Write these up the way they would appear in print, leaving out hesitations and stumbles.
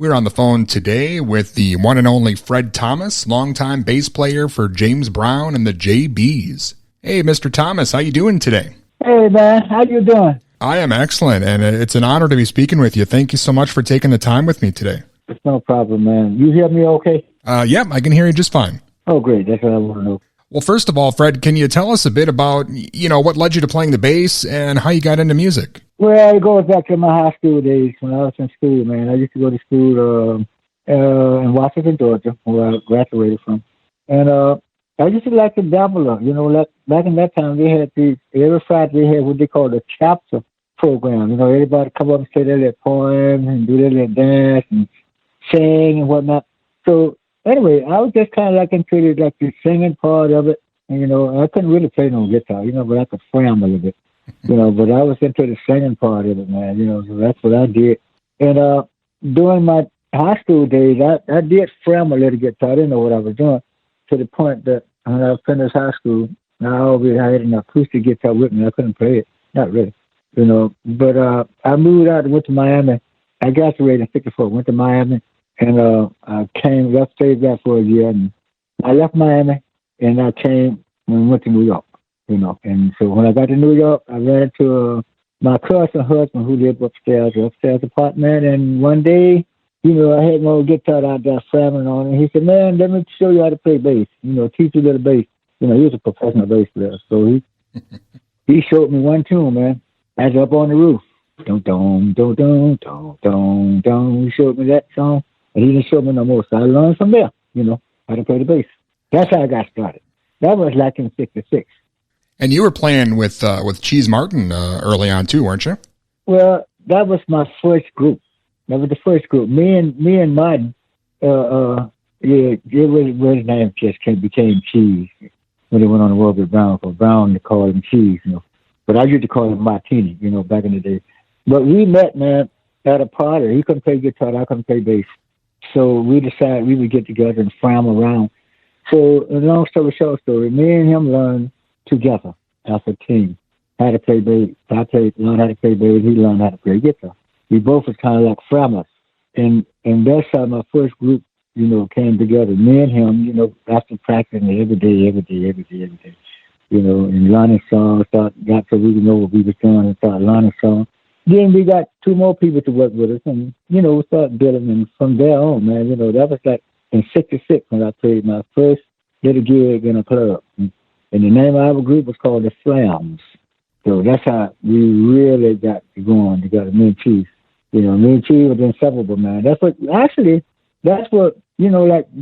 We're on the phone today with the one and only Fred Thomas, longtime bass player for James Brown and the J.B.s. Hey, Mr. Thomas, how you doing today? Hey, man, how you doing? I am excellent, and it's an honor to be speaking with you. Thank you so much for taking the time with me today. It's no problem, man. You hear me okay? Yep, I can hear you just fine. Oh, great. That's what I want to know. Well, first of all, Fred, can you tell us a bit about, what led you to playing the bass and how you got into music? Well, it goes back to my high school days when I was in school, man. I used to go to school in Washington, Georgia, where I graduated from. And I used to like to dabble up. Like back in that time, they had every Friday they had what they call the chapter program. Everybody come up and say their little poems and do their little dance and sing and whatnot. So anyway, I was just kind of like into the singing part of it. And, I couldn't really play no guitar, but I could fram a little bit. But I was into the singing part of it, man, so that's what I did. And during my high school days, I did fram a little guitar. I didn't know what I was doing, to the point that when I finished high school, I always had an acoustic guitar with me. I couldn't play it, not really, But I moved out and went to Miami. I graduated in 1954, went to Miami, and I left Payback for a year. And I left Miami, and I came and went to New York. And so when I got to New York, I ran into my cousin's husband who lived upstairs apartment. And one day, I had my old guitar out there slamming on it. And he said, man, let me show you how to play bass, teach you a little bass. He was a professional bass player. So he showed me one tune, man. I was up on the roof. Dum, dum, dum, dum, dum, dum, dum. He showed me that song. And he didn't show me no more. So I learned from there, how to play the bass. That's how I got started. That was like in 1966. And you were playing with Cheese Martin early on too, weren't you? Well, that was my first group. That was the first group. Me and Martin, his name just became Cheese when they went on the road with Brown. For Brown, they called him Cheese, But I used to call him Martini, back in the day. But we met, man, at a party. He couldn't play guitar, I couldn't play bass. So we decided we would get together and fram around. So, a long story short story, me and him learned together as a team how to play bass. I learned how to play bass. He learned how to play guitar. We both was kind of like frammers. And that's how my first group, came together. Me and him, after practicing every day. And learning songs, got so we know what we were doing and started learning songs. Then we got two more people to work with us, and, we started building. And from there on, man, that was like in 1966 when I played my first little gig in a club. And the name of our group was called the Flams. So that's how we really got going together, me and Cheese. Me and Cheese was inseparable, man. That's what, like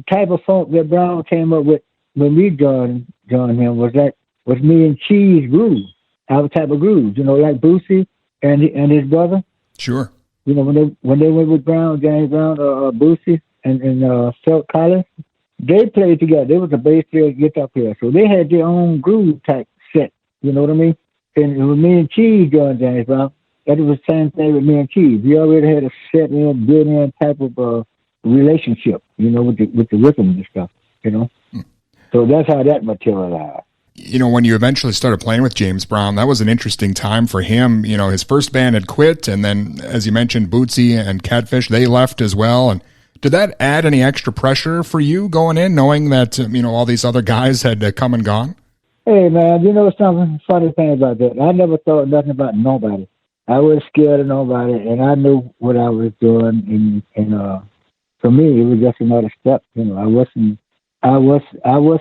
type of funk that Brown came up with when we joined him was me and Cheese groove, our type of grooves, like Boosie and his brother. Sure. When they went with Brown, James Brown, Boosie and Phil Collins, they played together. They was a bass player, guitar player, so they had their own groove type set. You know what I mean? And with me and Cheese joined James Brown, that was the same thing with me and Cheese. We already had a set in, built-in type of relationship, with the rhythm and stuff. So that's how that materialized. When you eventually started playing with James Brown, that was an interesting time for him. His first band had quit, and then, as you mentioned, Bootsy and Catfish, they left as well. And did that add any extra pressure for you going in, knowing that, all these other guys had come and gone? Hey, man, something funny thing about that? I never thought nothing about nobody. I was scared of nobody, and I knew what I was doing. And for me, it was just another step. I wasn't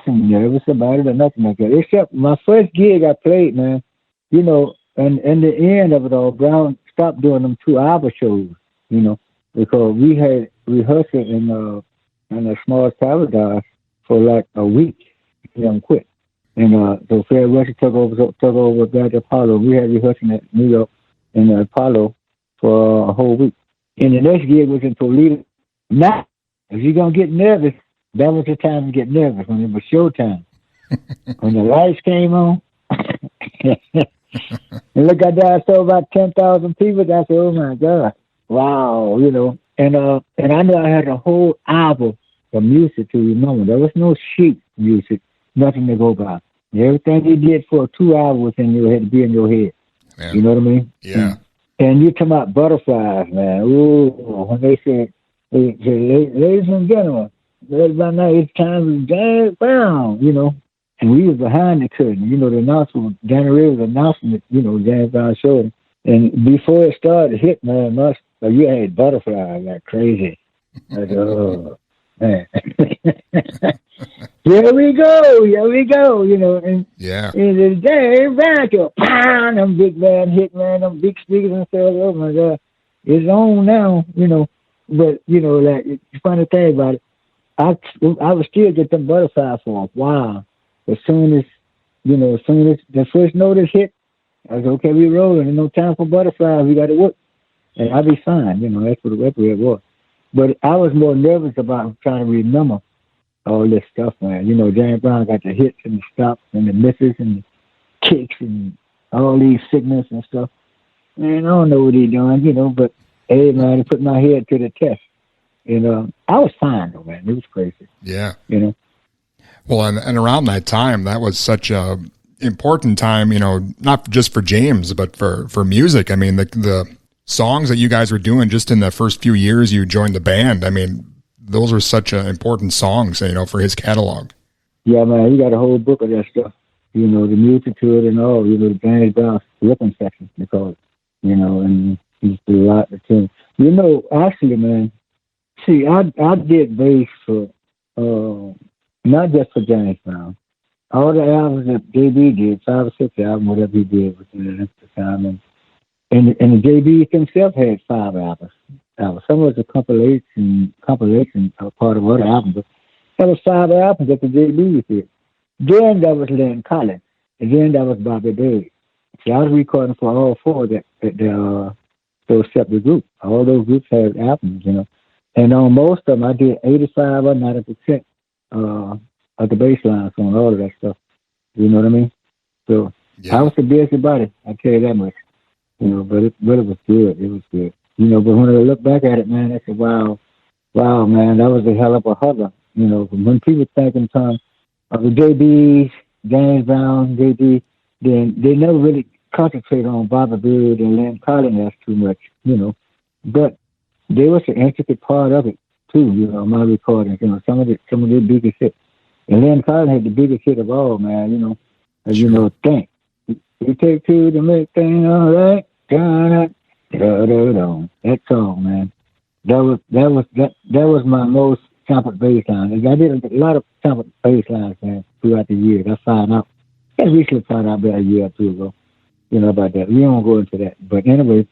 nervous about it or nothing like that. Except my first gig I played, man, and in the end of it all, Brown stopped doing them 2-hour shows, because we had rehearsal in a small paradise for like a week. Quit. And so Fred Russell took over back at Apollo. We had rehearsing at New York in Apollo for a whole week. And the next gig was in Toledo. Now, if you're going to get nervous, that was the time to get nervous, when it was showtime. When the lights came on, and look at that, I saw about 10,000 people. I said, oh my God, wow, And I knew I had a whole album of music to remember. There was no sheet music, nothing to go by. Everything you did for 2 hours in your head to be in your head. Man. You know what I mean? Yeah. And you talking about butterflies, man. Ooh, when they said, Ladies and gentlemen, right about now it's time for James Brown, And we was behind the curtain. The announcer, Danny Ray was announcing it, James Brown show. And before it started, hit, man, you had butterflies like crazy. I said, oh, man. Here we go, and Yeah. and the James Brown show, pound, them big man hit, man, them big speakers and stuff, oh my God, it's on now, But, like, the funny thing about it, I would still get them butterflies for a while. As soon as the first note is hit, I was okay, we rolling. There's no time for butterflies. We got to work. And I'll be fine. That's what it was. But I was more nervous about trying to remember all this stuff, man. James Brown got the hits and the stops and the misses and the kicks and all these signals and stuff. Man, I don't know what he's doing, but hey, man, he put my head to the test. I was fine, though, man. It was crazy. Yeah. Well, and around that time, that was such a important time, not just for James, but for music. I mean, the songs that you guys were doing just in the first few years you joined the band, I mean, those are such important songs, for his catalog. Yeah, man, he got a whole book of that stuff. The music to it and all, the James Brown ripping section, because, and he's a lot of things. Actually, man, see, I did bass for, not just for James Brown. All the albums that J.B. did, 5 or 6 albums, whatever he did within the time, and the J.B. himself had 5 albums. Some was a compilation part of other albums, but that was 5 albums that the J.B. did. Then that was Lynn Collins, and then that was Bobby Davis. See, I was recording for all 4 those separate groups. All those groups had albums, And on most of them, I did 85 or 90% of the bass lines on all of that stuff. You know what I mean? So I was a busy body, I tell you that much. But it was good. It was good. But when I look back at it, man, I said, wow, man, that was a hell of a hugger. When people think in terms of the JBs, James Brown, JB, then they never really concentrate on Bobby Bird and Lynn Collins too much, But they was an intricate part of it too, my recordings, some of the biggest hits. And Lynn Collins had the biggest hit of all, man, think. You take 2 to make things all right. That song, man. That was my most sampled bass line. I did a lot of sampled bass lines, man, throughout the years. I found out. I recently found out about a year or 2 ago, about that. We don't go into that. But anyway,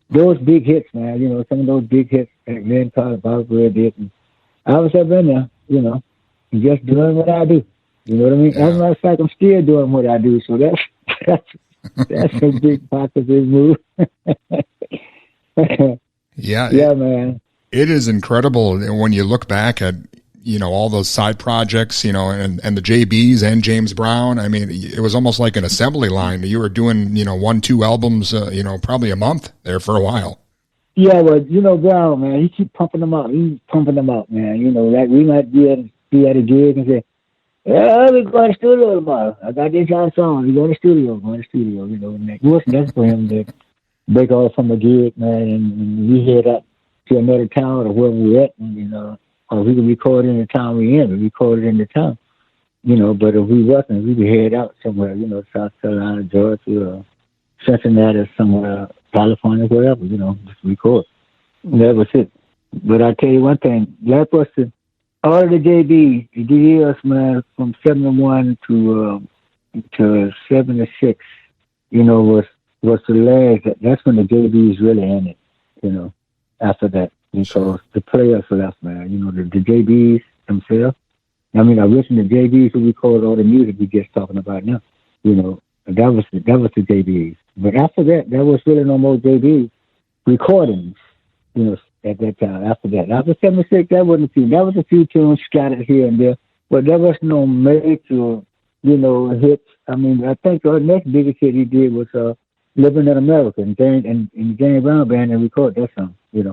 those big hits, man, some of those big hits that Lynn Collins, Bobby Bird did. And I was up in there, just doing what I do. You know what I mean? Yeah. As a matter of fact, I'm still doing what I do. So that's a big positive move. Yeah, man. It is incredible when you look back at, all those side projects, and the JBs and James Brown. I mean, it was almost like an assembly line. You were doing, 1-2 albums, probably a month there for a while. Yeah, well, Brown, man, he keep pumping them out. He's pumping them out, man. Like we might be at a gig and say, yeah, we're going to the studio tomorrow. I got this on song. We're going to the studio, And that's for him to break off from a gig, man, and we head up to another town or where we're at, and, or we can record in the town we're in. We record it in the town, But if we wasn't, we could head out somewhere, South Carolina, Georgia, or Cincinnati, somewhere, California, wherever, just record. And that was it. But I tell you one thing, that was all the JBs, the years, man, from 71 to 76, was the last. That's when the JBs really ended, after that. Because the players left, man. The JBs themselves. I mean, I listen to JBs who record all the music we just talking about now. That was the JBs. But after that, there was really no more JBs recordings, at that time. After that, after 76, that wasn't a few. That was a few tunes scattered here and there, but there was no major, hits. I mean, I think the next biggest hit he did was "Living in America," and James Brown band and recorded that song. He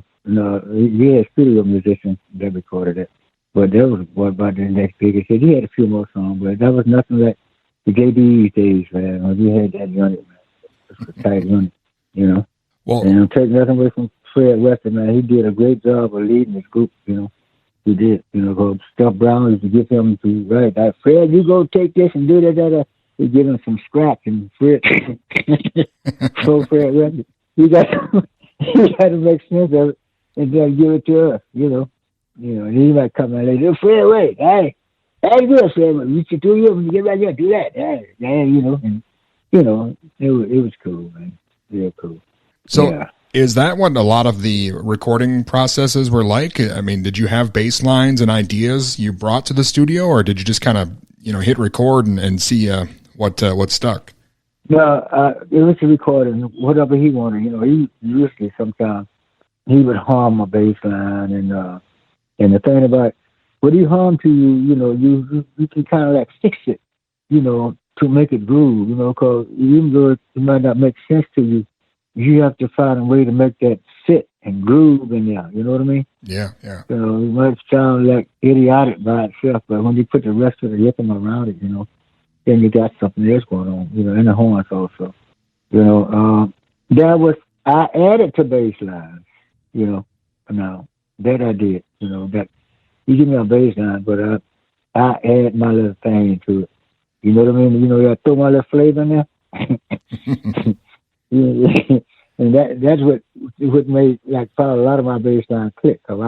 had studio musicians that recorded it, but that was about the next biggest hit. He had a few more songs, but that was nothing like the JB's days, man. When we had that unit, man, it was a tight unit, Well, and I'm taking nothing away Fred Weston, man, he did a great job of leading this group, you know. He did, you know, because Stuff Brown used to give him to, right, Fred, you go take this and do that. He give him some scraps, and Fred, so Fred Weston, he got to make sense of it and then give it to us, you know. You know, and he might come in later, Fred, wait, hey, that's good, Fred, you should do you when you get back here, do that, yeah, you know, and, you know, it was cool, man, real cool. So, yeah. Is that what a lot of the recording processes were like? I mean, did you have bass lines and ideas you brought to the studio, or did you just kind of, you know, hit record and see what stuck? No, it was a recording, whatever he wanted. You know, he usually sometimes he would hum a bass line, and the thing about what he hum to you, you know, you can kind of like fix it, you know, to make it groove, you know, because even though it might not make sense to you, you have to find a way to make that fit and groove in there. You know what I mean? Yeah. You know, it might sound like idiotic by itself, but when you put the rest of the rhythm around it, you know, then you got something else going on, you know, and the horns also. You know, I added to bass lines, you know, now that I did, you know, that you give me a bass line, but I add my little thing to it. You know what I mean? You know, I throw my little flavor in there. Yeah, and that's what made like probably a lot of my bass line click. Cause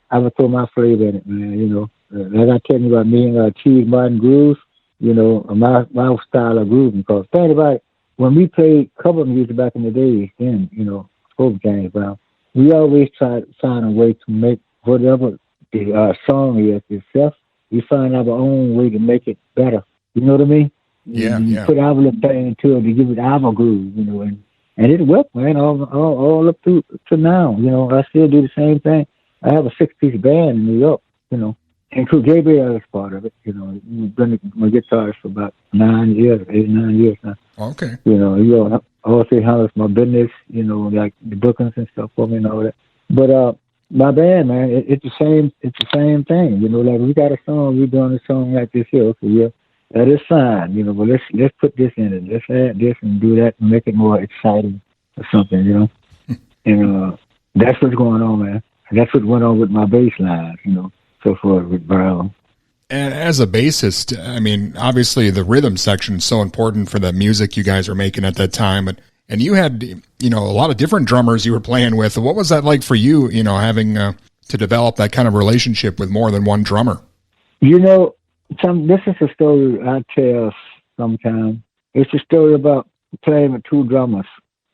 I would throw my flavor in it, man. You know, like I tell you about me and Cheese Martin grooves. You know, my style of grooving. Because think about it, when we played cover music back in the days, then you know, before James Brown, we always try to find a way to make whatever the song is itself. We find our own way to make it better. You know what I mean? Yeah. Put our little thing into it to give it our groove, you know, and it worked, man, all up to now. You know, I still do the same thing. I have a 6-piece band in New York, you know, and Crew Gabriel is part of it. You know, I've been my guitarist for about 8 9 years now. Okay. You know, I also handles my business, you know, like the bookings and stuff for me and all that. But my band, man, it's the same thing. You know, like we got a song, we're doing a song like this here. Okay, yeah. That is fine, you know, but let's put this in it. Let's add this and do that and make it more exciting or something, you know. And that's what's going on, man. And that's what went on with my bass lines, you know, so forth with Brown. And as a bassist, I mean, obviously the rhythm section is so important for the music you guys were making at that time. And you had, you know, a lot of different drummers you were playing with. What was that like for you, you know, having to develop that kind of relationship with more than one drummer? You know, this is a story I tell sometimes. It's a story about playing with 2 drummers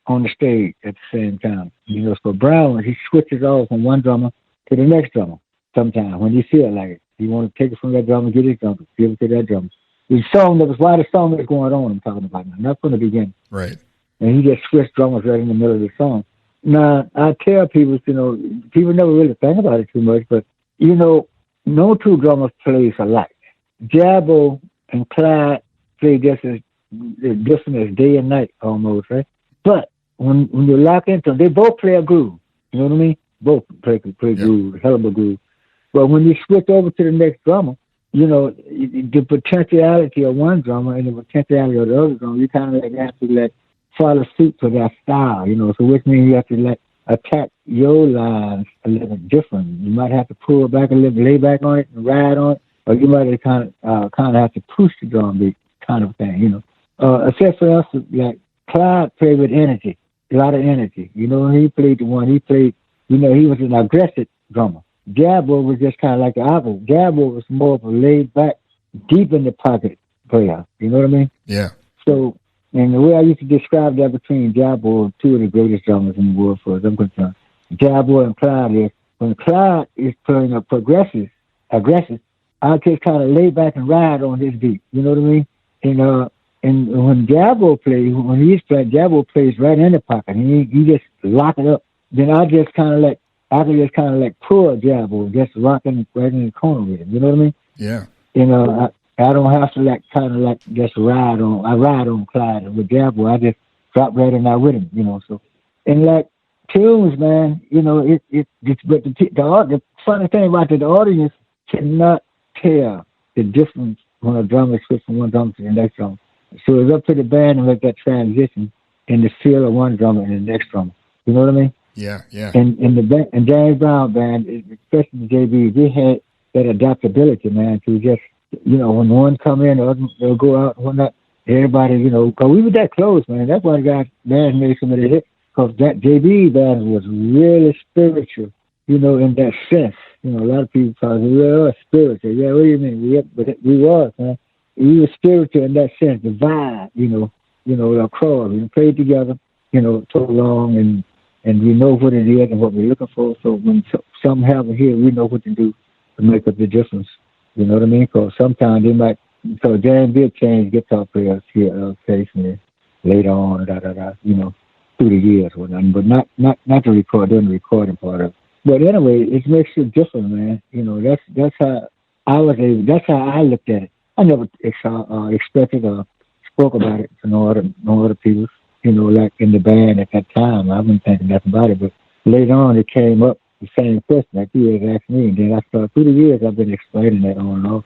on the stage at the same time. You know, so Brown, he switches off from one drummer to the next drummer sometimes when you feel like it. You want to take it from that drummer, get it drummer, give it to that drummer. The song that was why the song is going on, I'm talking about now, not from the beginning. Right. And he just switched drummers right in the middle of the song. Now, I tell people, you know, people never really think about it too much, but, you know, no 2 drummers plays alike. Jabbo and Clyde play just as different as day and night almost, right? But when you lock into them, they both play a groove. You know what I mean? Both play groove, hell of a groove. But when you switch over to the next drummer, you know, the potentiality of one drummer and the potentiality of the other drummer, you kind of like have to follow suit to that style, you know. So which means you have to attack your lines a little different. You might have to pull back a little, lay back on it and ride on it. Or you might kind of have to push the drum beat kind of thing, you know. Except for us, like Clyde played with energy, a lot of energy. You know, when he played, you know, he was an aggressive drummer. Jabbo was just kind of like the opposite. Jabbo was more of a laid back, deep in the pocket player. You know what I mean? Yeah. So, and the way I used to describe that between Jabbo, 2 of the greatest drummers in the world, for as I'm concerned, Jabbo and Clyde is when Clyde is playing a aggressive, I just kind of lay back and ride on his beat. You know what I mean? And when Jabbo plays, when he's playing, Jabbo plays right in the pocket. He just lock it up. Then I can just kind of pull Jabbo, just rocking right in the corner with him. You know what I mean? Yeah. You know, I don't have to just ride on. I ride on Clyde, and with Jabbo, I just drop right in there with him. You know, so and like tunes, man. You know, but the funny thing about the audience cannot tell the difference when a drummer switches from one drummer to the next drummer. So it's up to the band to make that transition in the feel of one drummer and the next drummer. You know what I mean? Yeah, yeah. And the band, and James Brown band, especially the J.B., they had that adaptability, man, to just, when one come in, the other they'll go out, and whatnot. Everybody, because we were that close, man. That's why the guys band made some of the hits. Because that J.B. band was really spiritual, in that sense. A lot of people thought we were spiritual. Yeah, what do you mean? But we was, man. We were spiritual in that sense, the vibe, the crowd. We played together, so long, and we know what it is and what we're looking for. So when something happens here, we know what to do to make up the difference. You know what I mean? Because sometimes they might. So James did change guitar players here occasionally later on, through the years, whatnot. But not the recording part of it. But anyway, it makes it different, man. That's how that's how I looked at it. I never expected or spoke about it to no other people. Like in the band at that time, I wasn't thinking nothing about it. But later on, it came up the same question like you had asked me, and then I started through the years. I've been explaining that on and off.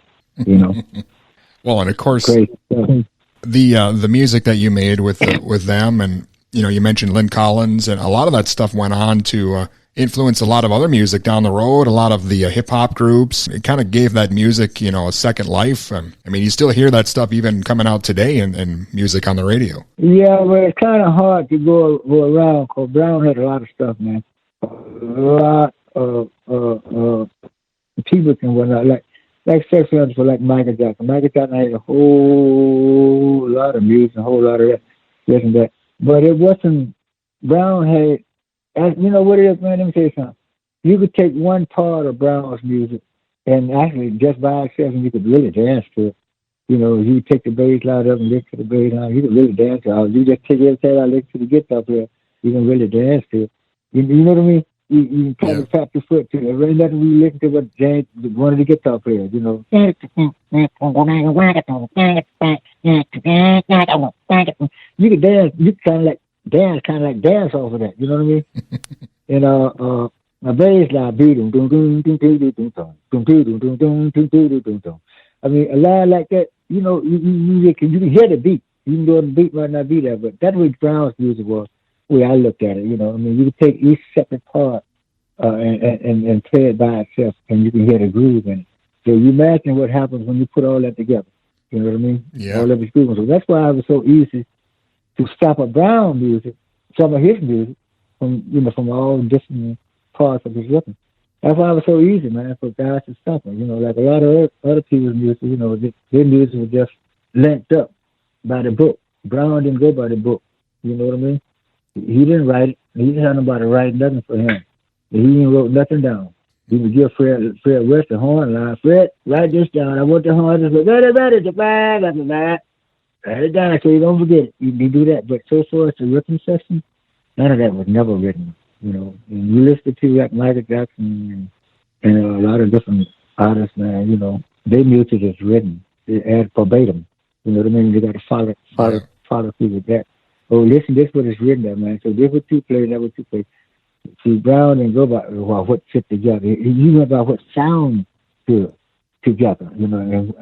Well, and of course, Great stuff. the music that you made with them, and you mentioned Lynn Collins, and a lot of that stuff went on to influence a lot of other music down the road. A lot of the hip hop groups. It kind of gave that music, a second life. I mean, you still hear that stuff even coming out today in music on the radio. Yeah, but it's kind of hard to go around because Brown had a lot of stuff, man. A lot of people and whatnot, like sex for like Michael Jackson. Michael Jackson had a whole lot of music, a whole lot of this and that. But it wasn't, Brown had, you know what it is, man? Let me tell you something. You could take one part of Brown's music and actually just by itself, and you could really dance to it. You take the bass line up and listen to the bass line, you can really dance to it. You just take everything out, listen to the guitar player, you can really dance to it. You know what I mean? You kind of tap your foot to it. There ain't nothing we listen to but James, one of the guitar players, You can dance, you kind of like dance off of that, you know what I mean? And my bass line, I mean, a line like that, you can hear the beat. Even though the beat might not be there, but that's what Brown's music was. The way I looked at it, I mean, you can take each separate part and play it by itself, and you can hear the groove in it. So you imagine what happens when you put all that together. You know what I mean? Yeah. All of his groove. So that's why it was so easy to stop a Brown music, some of his music, from all different parts of his rhythm. That's why it was so easy, man, for guys to stop it. Like a lot of other people's music, their music was just linked up by the book. Brown didn't go by the book. You know what I mean? He didn't write it. He didn't have nobody write nothing for him. He didn't wrote nothing down. He would give Fred West the horn line. Fred, write this down. I want the horn. Just write it down so you don't forget it. You do that. But so far as the rhythm section, none of that was never written. And you listen to like Michael Jackson and a lot of different artists, man, their music is written. They add verbatim. You know what I mean? You got to follow through with that. Oh, listen, this is what is written there, man. So this what you play, that what you play. See, Brown didn't go by what fit together. He went by what sound good together, and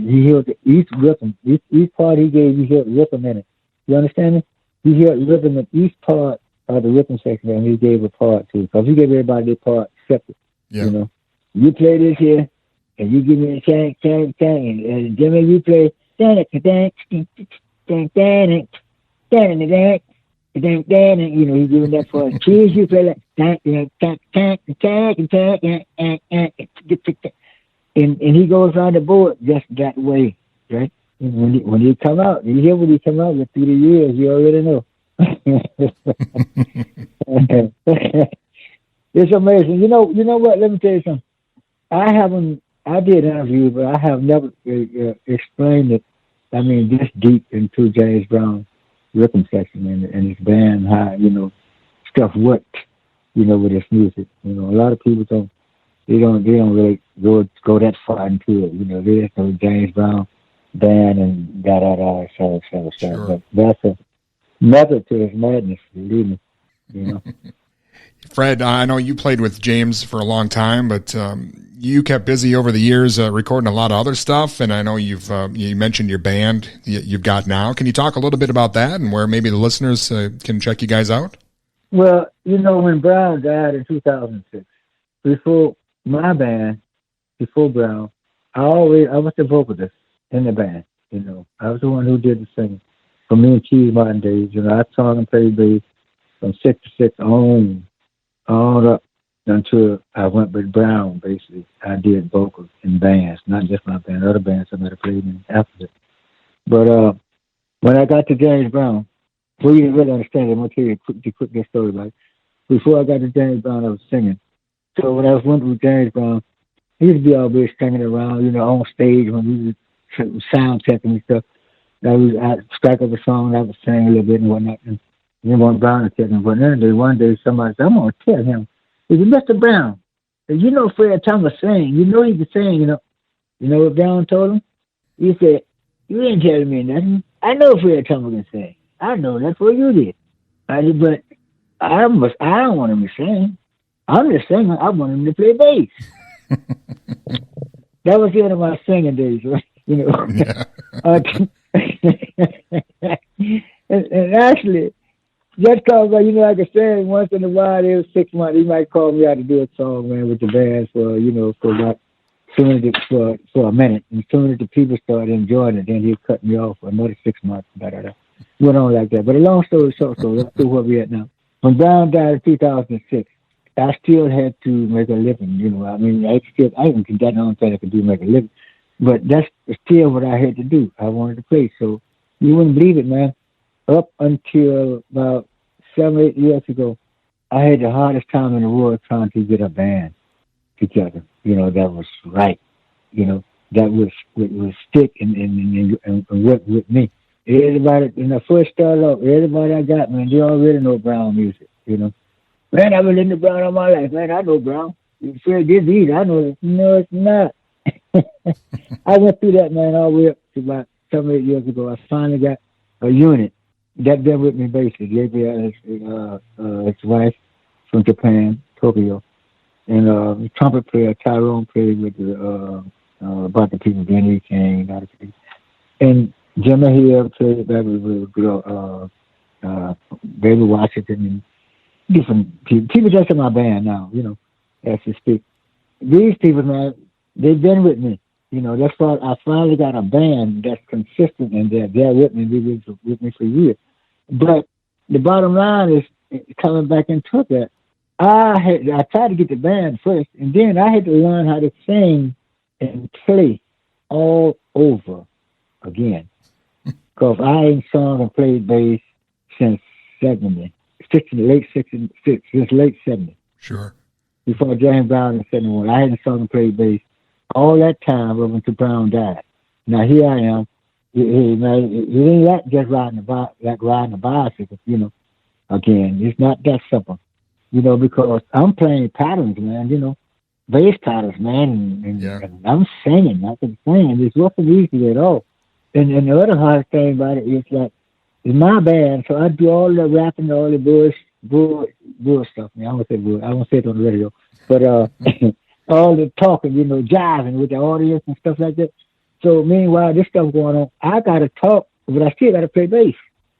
he heard each rhythm, each part he gave, he heard rhythm in it. You understand me? He heard rhythm in each part of the rhythm section, and he gave a part too. Because he gave everybody their part separate. Yeah. You play this here, and you give me a chang, and Jimmy, you play he's giving that for us. Cheers, you play like and he goes on the board just that way, right? And when he come out, you hear when he come out with through the years, you already know. It's amazing. You know what? Let me tell you something. I did interviews, but I have never explained it. I mean, this deep into James Brown rhythm section and his band, how stuff worked, with his music. A lot of people don't really go that far into it. They just know James Brown band and so. Sure. But that's a method to his madness, believe me. Fred, I know you played with James for a long time, but you kept busy over the years recording a lot of other stuff, and I know you mentioned your band you've got now. Can you talk a little bit about that and where maybe the listeners can check you guys out? Well, when Brown died in 2006, before my band, before Brown, I was the vocalist in the band. I was the one who did the singing. For me and Keys Martin days, I sung and played bass from 6 to 6 on up until I went with Brown. Basically, I did vocals in bands, not just my band, other bands I might have played in after it. But when I got to James Brown, for you to really understand it, I'm gonna tell you quick this story. Like before I got to James Brown, I was singing. So when I was went with James Brown, he used to be always singing around, on stage when we was sound checking and stuff. I strike up a song, I would sing a little bit and whatnot. And then one Brown and said, but one day somebody said, I'm gonna tell him, he said, Mr. Brown, Fred Thomas sing, he can sing, You know what Brown told him? He said, you ain't telling me nothing. I know Fred Thomas can sing. I know that's what you did. I said, but I don't want him to sing. I'm just singing. I want him to play bass. That was the end of my singing days, right? Yeah. And actually, just cause I could sing once in a while, every 6 months, he might call me out to do a song, man, with the band for about for a minute. And as soon as the people started enjoying it, then he'd cut me off for another 6 months. Went on like that. But a long story short, so let's do where we're at now. When Brown died in 2006, I still had to make a living. I even that's the only thing I could do, make a living. But that's still what I had to do. I wanted to play. So you wouldn't believe it, man. Up until about 7, 8 years ago, I had the hardest time in the world trying to get a band together. That was right. That was stick and work with me. Everybody, when I first started off, everybody I got, man, they already know Brown music. Man, I've been listening to Brown all my life, man. I know Brown. You feel this easy. I know it. No, it's not. I went through that, man, all the way up to about 7, 8 years ago. I finally got a unit that been with me basically. JB, his wife from Japan, Tokyo. And the trumpet player, Tyrone, played with about the people, Benny King, a lot of people. And Jimmy here played back with David Washington and different people. People just in my band now, as to speak. These people, man, they've been with me. That's why I finally got a band that's consistent and they're with me. They've been with me for years. But the bottom line is coming back into that. I tried to get the band first, and then I had to learn how to sing and play all over again. Because I ain't sung and played bass since late 70. Sure. Before James Brown in 71. I hadn't sung and played bass all that time up until Brown died. Now here I am. It ain't like just riding a bicycle, again. It's not that simple. Because I'm playing patterns, man, bass patterns, man, and I'm singing. I can sing. It wasn't easy at all. And the other hard thing about it is like, it's my band, so I do all the rapping, all the bull stuff. Man, I won't say bull. I won't say it on the radio. But all the talking, jiving with the audience and stuff like that. So meanwhile, this stuff going on, I got to talk, but I still got to play bass.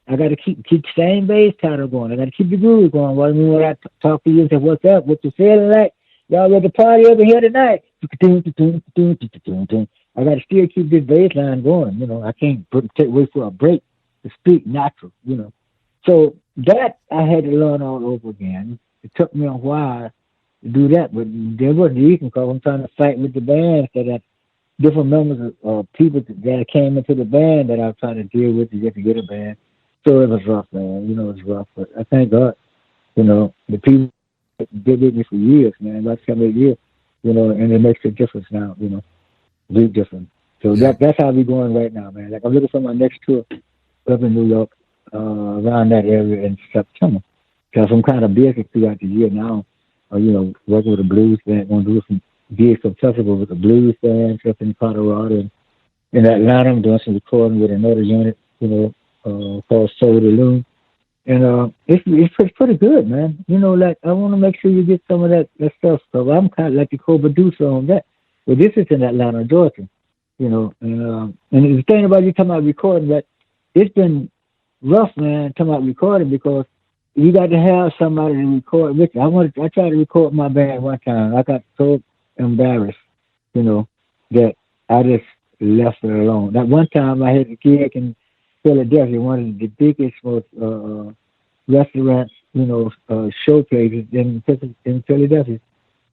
I got to keep the same bass pattern going. I got to keep the groove going. When I talk to you and say, what's up? What you feeling like? Y'all ready to party over here tonight? I got to still keep this bass line going. I can't wait for a break to speak natural, So that I had to learn all over again. It took me a while to do that, but there wasn't easy because I'm trying to fight with the band so that different members of people that came into the band that I was trying to deal with to get a band. So it was rough, man. It was rough. But I thank God, the people did with me for years, man, about 7, 8 years, and it makes a difference now, big difference. So that's how we're going right now, man. Like I'm looking for my next tour up in New York, around that area in September. Because I'm kind of busy throughout the year now, working with a blues band, going to do some gigs, some festivals with a blues band up in Colorado. And in Atlanta, I'm doing some recording with another unit, called Soul de Loon. And it's pretty good, man. Like I want to make sure you get some of that stuff. So I'm kind of like the co-producer on that. But this is in Atlanta, Georgia. And the thing about you talking about recording, that it's been rough, man, talking about recording because you got to have somebody to record with you. I tried to record my band one time. I got so embarrassed, you know, that I just left it alone. That one time I had a gig in Philadelphia, one of the biggest, most restaurants, show places in Philadelphia.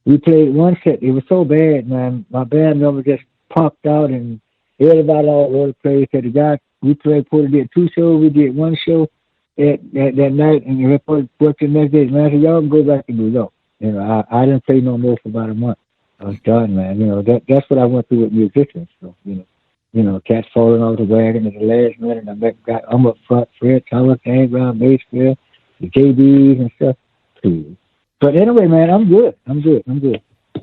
We played one set. It was so bad, man. My band member just popped out, and everybody all over the place. So the guy we played, did 2 shows. We did 1 show that night, and we reported the next day. Man, I said, y'all can go back to New York. I didn't play no more for about a month. I was done, man. That's what I went through with musicians. So, cats falling off the wagon at the last minute. I'm up front, Fred Thomas, James Brown, bass player, the J.B.s and stuff. But anyway, man, I'm good.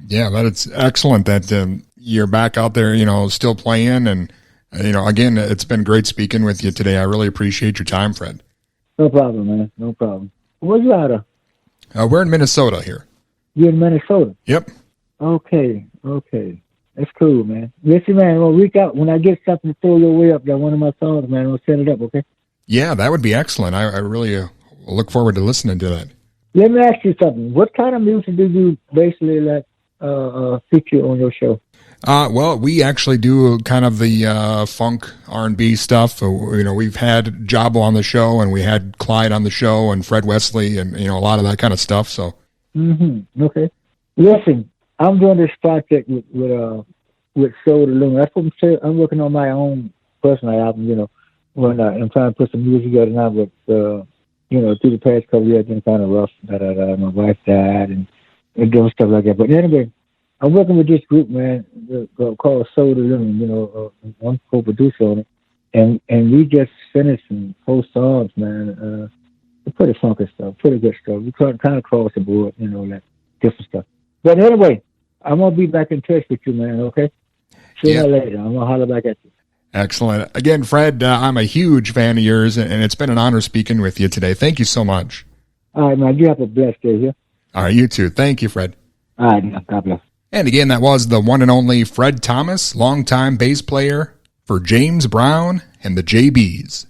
Yeah, but it's excellent that you're back out there, still playing. And, again, it's been great speaking with you today. I really appreciate your time, Fred. No problem, man. No problem. Where's you out of? We're in Minnesota here. You're in Minnesota? Yep. Okay. That's cool, man. Listen, man, I'll reach out when I get something to throw your way up. Got one of my songs, man. I'll send it up, okay? Yeah, that would be excellent. I really look forward to listening to that. Let me ask you something. What kind of music do you basically feature on your show? Well, we actually do kind of the funk R&B stuff. We've had Jabo on the show, and we had Clyde on the show, and Fred Wesley, and a lot of that kind of stuff. So. Okay. Listen, I'm doing this project with Soul the Loon. That's what I'm saying. I'm working on my own personal album. When I'm trying to put some music together now, but through the past couple of years, it's been kind of rough. My wife died and doing stuff like that. But anyway, I'm working with this group, man, called Soul the Loon. I'm co-producer on it, and we just finished some 4 songs, man. Pretty funky stuff, pretty good stuff. We kind of cross the board, like different stuff. But anyway, I'm gonna be back in touch with you, man. Okay. See you later. I'm gonna holler back at you. Excellent. Again, Fred, I'm a huge fan of yours, and it's been an honor speaking with you today. Thank you so much. All right, man. You have a blessed day here. All right, you too. Thank you, Fred. All right, man. God bless. And again, that was the one and only Fred Thomas, longtime bass player for James Brown and the J.B.s.